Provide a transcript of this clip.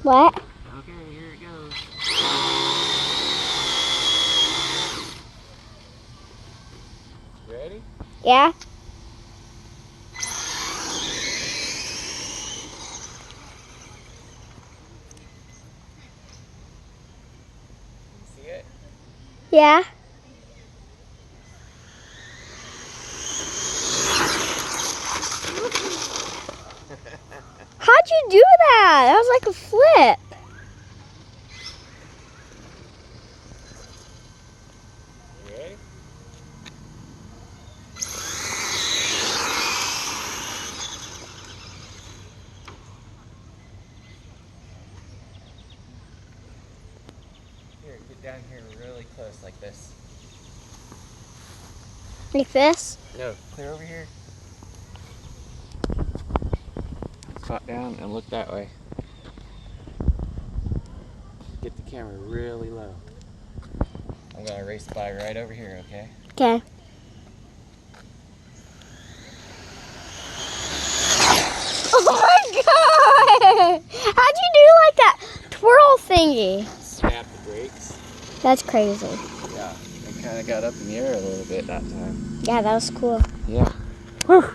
What? Okay, here it goes. You ready? Yeah. You see it? Yeah. How'd you do that? That was like a flip. You ready? Here, get down here really close like this. Like this? No, clear over here. Squat down and look that way. Get the camera really low. I'm gonna race by right over here, okay? Okay. Oh my god! How'd you do like that twirl thingy? Snap the brakes. That's crazy. Yeah, I kind of got up in the air a little bit that time. Yeah, that was cool. Yeah. Whew.